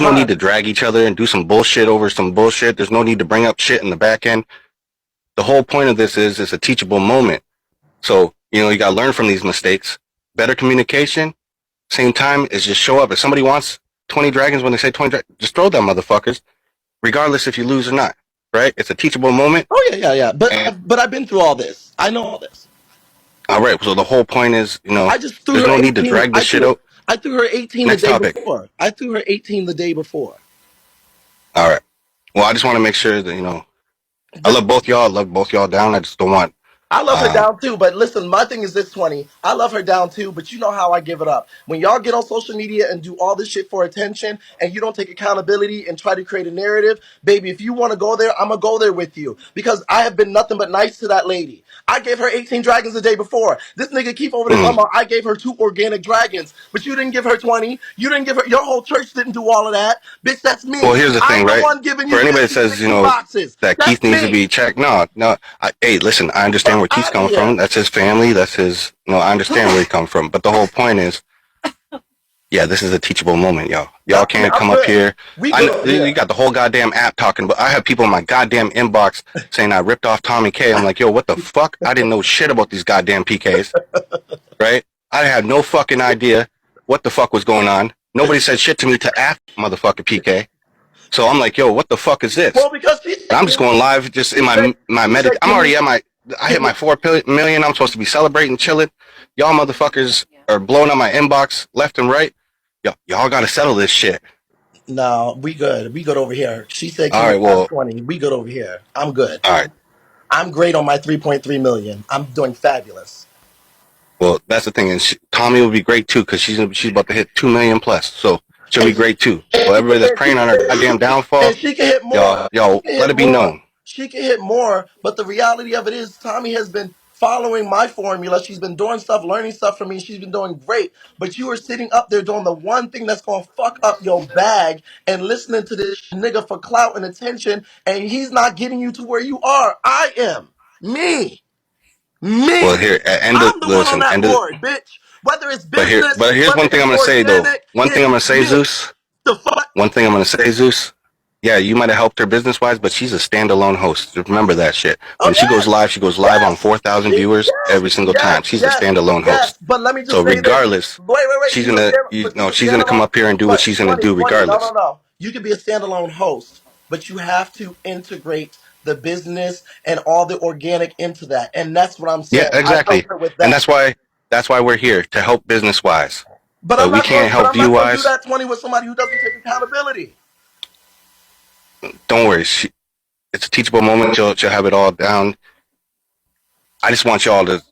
there's no need to drag each other and do some bullshit over some bullshit. There's no need to bring up shit in the back end. The whole point of this is it's a teachable moment. So, you got to learn from these mistakes. Better communication. Same time is just show up. If somebody wants 20 dragons, when they say 20 dragons, just throw them motherfuckers, regardless if you lose or not. Right? It's a teachable moment. Oh, yeah. But I've been through all this. I know all this. All right. So the whole point is, I just threw there's her no 18. need to drag this shit out. I threw her 18 Next the day topic. before. I threw her 18 the day before. All right. Well, I just want to make sure that, I love both y'all. I love both y'all down. I just don't want. I love her down too, but listen, my thing is this, 20. I love her down too, but you know how I give it up. When y'all get on social media and do all this shit for attention and you don't take accountability and try to create a narrative, baby, if you want to go there, I'm going to go there with you because I have been nothing but nice to that lady. I gave her 18 dragons the day before. This nigga keep over there talking about I gave her 2 organic dragons, but you didn't give her 20. You didn't give her, your whole church didn't do all of that. Bitch, that's me. Well, here's the thing, I'm right? the one giving you For anybody that 50, says, 60 boxes. that That's Keith needs me. to be checked, no. Hey, listen, I understand where Keith's coming from. That's his family. That's his, I understand where he comes from. But the whole point is, yeah, this is a teachable moment, y'all. Y'all can't come up here. You got the whole goddamn app talking, but I have people in my goddamn inbox saying I ripped off Tommy K. I'm like, yo, what the fuck? I didn't know shit about these goddamn PKs, right? I had no fucking idea what the fuck was going on. Nobody said shit to me to ask motherfucking PK. So I'm like, yo, what the fuck is this? Well, because I'm just going live, just in my medic. I'm already at I hit my 4 million. I'm supposed to be celebrating, chilling. Y'all motherfuckers are blowing up my inbox left and right. Y'all got to settle this shit. No, we good. We good over here. She said, all right, well, 20. We good over here. I'm good. All right. I'm great on my 3.3 million. I'm doing fabulous. Well, that's the thing. And Tommy will be great too because she's about to hit 2 million plus. So she'll be great too. So everybody that's praying on her goddamn downfall, and she can hit more. Y'all let it be known. She can hit more, but the reality of it is Tommy has been following my formula. She's been doing stuff, learning stuff from me. She's been doing great. But you are sitting up there doing the one thing that's going to fuck up your bag and listening to this nigga for clout and attention, and he's not getting you to where you are. I am. Me. Well, here, I'm the one on that board, bitch. Whether it's business, but here's one thing I'm going to say, though. One thing I'm going to say, Zeus. The fuck? One thing I'm going to say, Zeus. Yeah, you might have helped her business-wise, but she's a standalone host. Remember that shit. When she goes live on 4,000 viewers every single time. She's a standalone host. But let me just say regardless, wait. She's gonna come up here and do what she's gonna do regardless. No. You can be a standalone host, but you have to integrate the business and all the organic into that, and that's what I'm saying. Yeah, exactly. And that's why we're here to help business-wise. But we can't help view-wise. I'm not gonna do that 20 with somebody who doesn't take accountability. Don't worry. It's a teachable moment. She'll have it all down. I just want y'all to,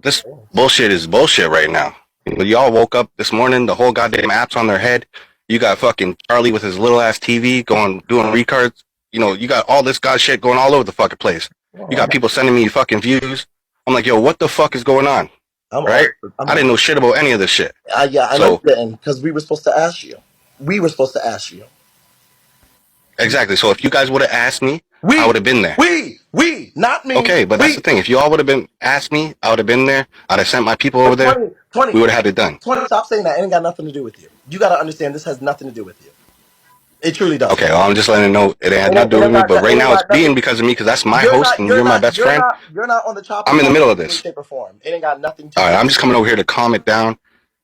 this bullshit is bullshit right now. Y'all woke up this morning, the whole goddamn app's on their head. You got fucking Charlie with his little ass TV doing recards. You got all this god shit going all over the fucking place. You got people sending me fucking views. I'm like, yo, what the fuck is going on? Right? I didn't know shit about any of this shit. Yeah, I know, because we were supposed to ask you. Exactly. So if you guys would have asked me, I would have been there. We, not me. Okay, but that's the thing. If you all would have asked me, I would have been there. I'd have sent my people over there. 20, we would have had it done. 20, stop saying that. It ain't got nothing to do with you. You got to understand this has nothing to do with you. It truly does. Okay, well, I'm just letting you know it ain't nothing to do with me. But right now it's being because of me, because that's my host and you're my best friend. You're not on the chopping. I'm in the middle of this. Shape or form. It ain't got nothing to do. All right, I'm just coming over here to calm it down.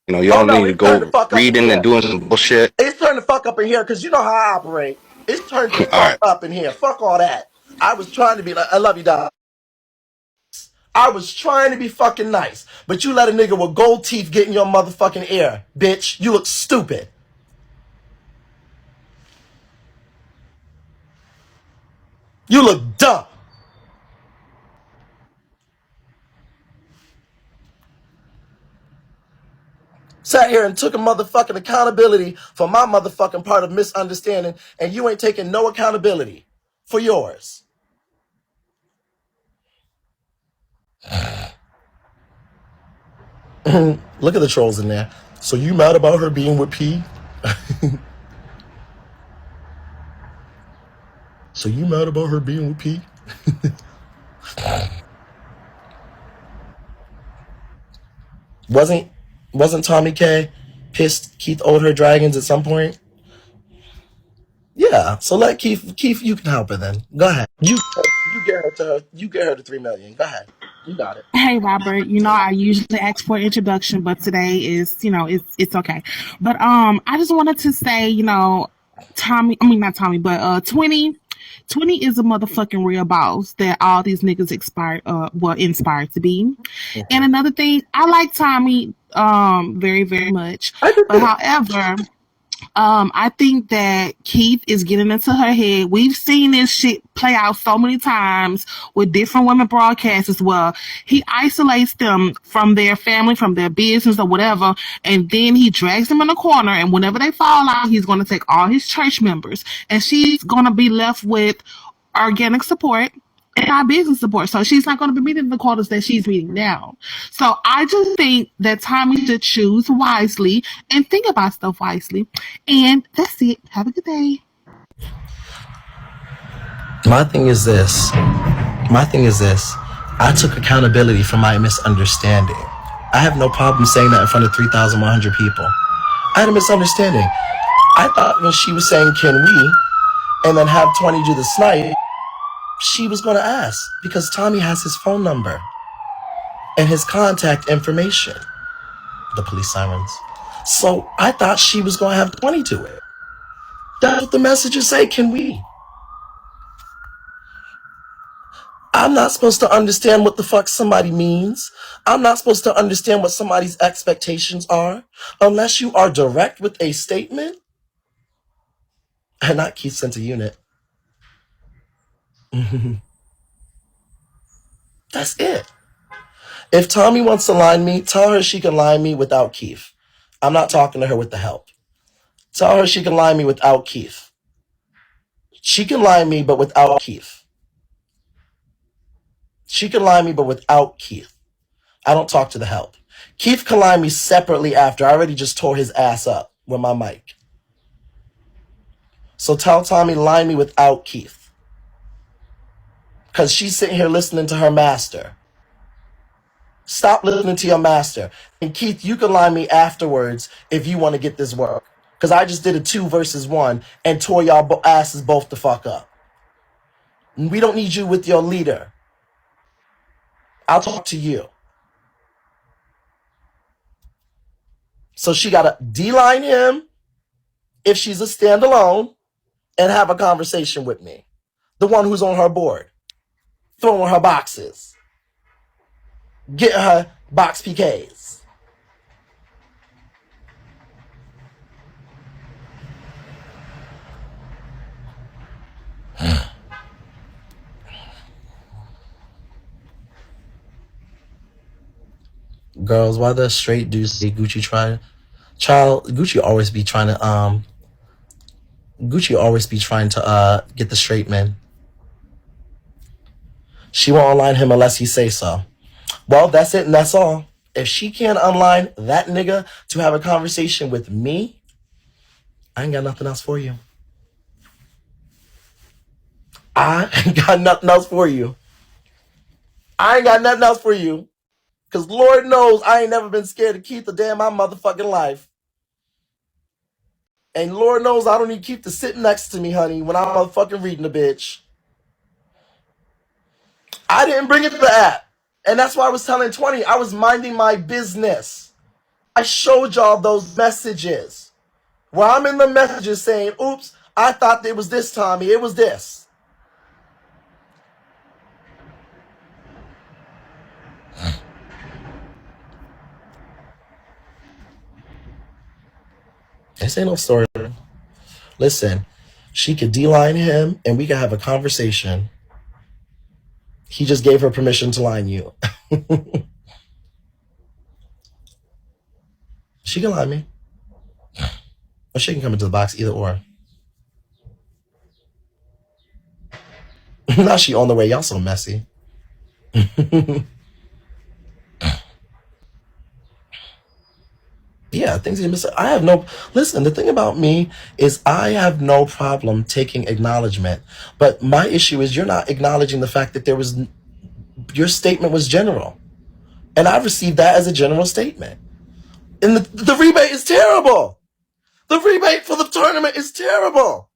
Y'all need to go reading and doing some bullshit. It's turned the fuck up in here because you know how I operate. It's turned the fuck up in here. Fuck all that. I was trying to be like, I love you, dog. I was trying to be fucking nice, but you let a nigga with gold teeth get in your motherfucking ear, bitch. You look stupid. You look dumb. Sat here and took a motherfucking accountability for my motherfucking part of misunderstanding, and you ain't taking no accountability for yours. Look at the trolls in there. So you mad about her being with P? So you mad about her being with P? Wasn't Tommy K pissed Keith owed her dragons at some point? Yeah, so let Keith, you can help her then. Go ahead. You get her to 3 million. Go ahead. You got it. Hey Robert, I usually ask for an introduction, but today is, it's okay. But I just wanted to say, Tommy, I mean not Tommy, but 20 is a motherfucking real boss that all these niggas were inspired to be. And another thing, I like Tommy very, very much. I do But too. however, I think that Keith is getting into her head. We've seen this shit play out so many times with different women broadcasters. Well, he isolates them from their family, from their business or whatever, and then he drags them in a corner. And whenever they fall out, he's going to take all his church members, and she's going to be left with organic support and our business support. So she's not going to be meeting the quotas that she's meeting now. So I just think that Tommy should choose wisely and think about stuff wisely. And that's it. Have a good day. My thing is this. I took accountability for my misunderstanding. I have no problem saying that in front of 3,100 people. I had a misunderstanding. I thought when she was saying, can we, and then have 20 do the snipe, she was going to ask because Tommy has his phone number and his contact information. The police sirens. So I thought she was going to have 20 to it. That's what the messages say, can we? I'm not supposed to understand what the fuck somebody means. I'm not supposed to understand what somebody's expectations are unless you are direct with a statement and not Keith sent a unit. That's it. If Tommy wants to line me, tell her she can line me without Keith. I'm not talking to her with the help. Tell her she can line me without Keith. She can line me, but without Keith. She can line me, but without Keith. I don't talk to the help. Keith can line me separately after. I already just tore his ass up with my mic. So tell Tommy line me without Keith. Because she's sitting here listening to her master. Stop listening to your master. And Keith, you can line me afterwards if you want to get this work. Because I just did a 2 versus 1 and tore y'all asses both the fuck up. We don't need you with your leader. I'll talk to you. So she got to D-line him if she's a standalone and have a conversation with me. The one who's on her board. Throwing her boxes. Getting her box PKs. Girls, why the straight dudes say Gucci trying? Child, Gucci always be trying to get the straight men. She won't unline him unless he say so. Well, that's it and that's all. If she can't unline that nigga to have a conversation with me, I ain't got nothing else for you. I ain't got nothing else for you. Because Lord knows I ain't never been scared to Keith a day in my motherfucking life. And Lord knows I don't need Keith to sit next to me, honey, when I'm motherfucking reading the bitch. I didn't bring it to the app. And that's why I was telling 20, I was minding my business. I showed y'all those messages. Where I'm in the messages saying, oops, I thought it was this, Tommy. It was this. This ain't no story. Listen, she could D-line him and we could have a conversation. He just gave her permission to line you. She can line me. Or she can come into the box, either or. Now she on the way. Y'all so messy. Yeah, things get missing. Listen, the thing about me is I have no problem taking acknowledgement. But my issue is you're not acknowledging the fact that your statement was general. And I received that as a general statement. And the rebate is terrible. The rebate for the tournament is terrible.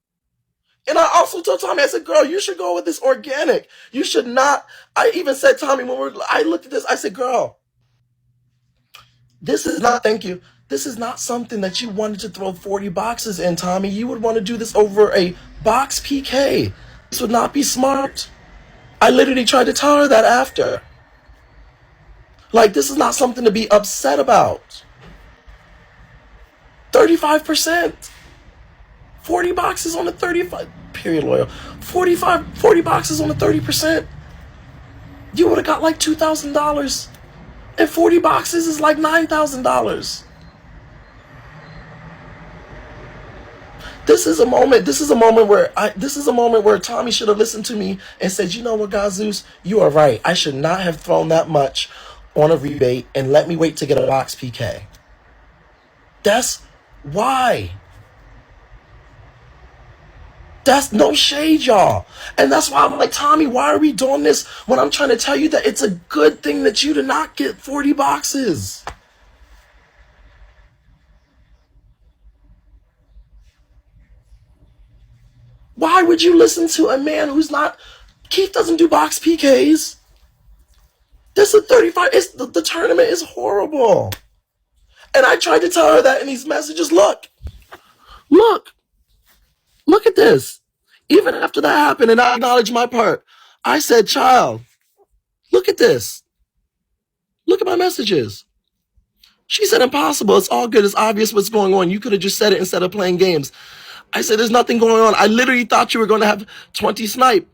And I also told Tomi, I said, girl, you should go with this organic. You should not. I even said, Tomi, I looked at this, I said, girl, this is not, thank you. This is not something that you wanted to throw 40 boxes in, Tomi. You would want to do this over a box PK. This would not be smart. I literally tried to tell her that after. Like, this is not something to be upset about. 35%. 40 boxes on the 35, period, loyal. 40 boxes on the 30%. You would have got like $2,000. And 40 boxes is like $9,000. This is a moment where Tomi should have listened to me and said, you know what, God Zeus, you are right. I should not have thrown that much on a rebate and let me wait to get a box PK. That's why. That's no shade, y'all. And that's why I'm like, Tomi, why are we doing this when I'm trying to tell you that it's a good thing that you did not get 40 boxes? Why would you listen to a man who's not... Keith doesn't do box PKs. This is 35. The tournament is horrible. And I tried to tell her that in these messages. Look at this. Even after that happened and I acknowledged my part, I said, child, look at this. Look at my messages. She said, impossible. It's all good. It's obvious what's going on. You could have just said it instead of playing games. I said, there's nothing going on. I literally thought you were going to have 20 snipe.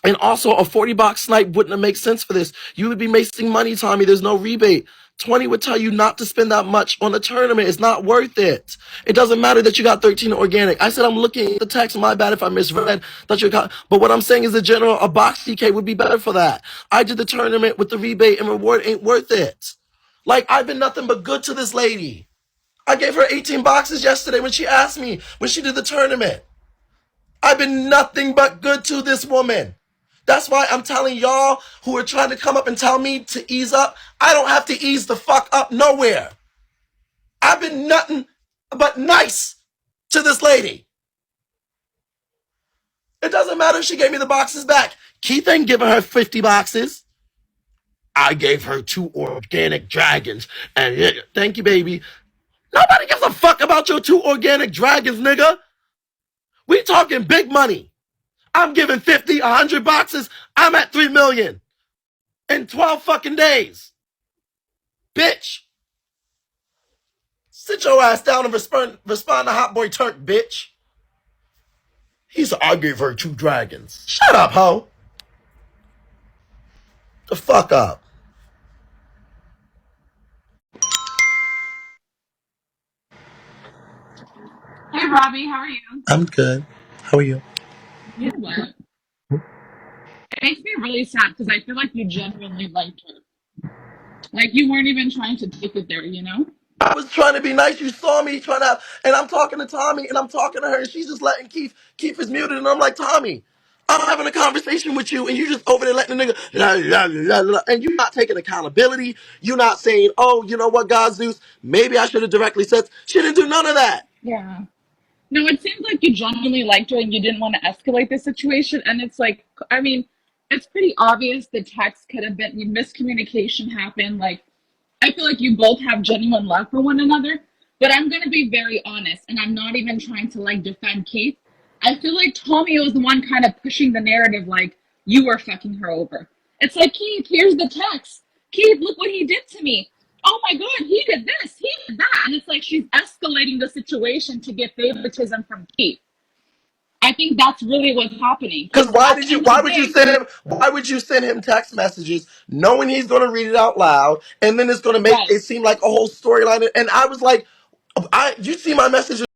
And also a 40 box snipe wouldn't have made sense for this. You would be wasting money, Tomi. There's no rebate. 20 would tell you not to spend that much on a tournament. It's not worth it. It doesn't matter that you got 13 organic. I said, I'm looking at the text. My bad if I misread. But what I'm saying is in general, a box DK would be better for that. I did the tournament with the rebate and reward ain't worth it. Like, I've been nothing but good to this lady. I gave her 18 boxes yesterday when she asked me, when she did the tournament. I've been nothing but good to this woman. That's why I'm telling y'all who are trying to come up and tell me to ease up, I don't have to ease the fuck up nowhere. I've been nothing but nice to this lady. It doesn't matter if she gave me the boxes back. Keith ain't giving her 50 boxes. I gave her 2 organic dragons. And thank you, baby. Nobody gives a fuck about your 2 organic dragons, nigga. We talking big money. I'm giving 50, 100 boxes. I'm at 3 million in 12 fucking days. Bitch. Sit your ass down and respond to Hot Boy Turk, bitch. He said, I gave her 2 dragons. Shut up, ho. The fuck up. Hey, Robbie, how are you? I'm good. How are you? You know what? It makes me really sad because I feel like you genuinely liked her. Like you weren't even trying to take it there, you know? I was trying to be nice. You saw me trying to, and I'm talking to Tomi, and I'm talking to her, and she's just letting Keith is muted, and I'm like, Tomi, I'm having a conversation with you, and you just over there letting the nigga, la, la, la, la, and you're not taking accountability. You're not saying, oh, you know what, God Zeus, maybe I should have directly said. She didn't do none of that. Yeah. No, it seems like you genuinely liked her and you didn't want to escalate the situation. And it's like, I mean, it's pretty obvious the text could have been, miscommunication happened. Like, I feel like you both have genuine love for one another. But I'm going to be very honest, and I'm not even trying to like defend Keith. I feel like Tomi was the one kind of pushing the narrative, like you were fucking her over. It's like, Keith, here's the text. Keith, look what he did to me. Oh my God, he did this, he did that. And it's like she's escalating the situation to get favoritism from Keith. I think that's really what's happening. Because why would you send him text messages knowing he's going to read it out loud, and then it's going to make Right. it seem like a whole storyline? And I was like, you see my messages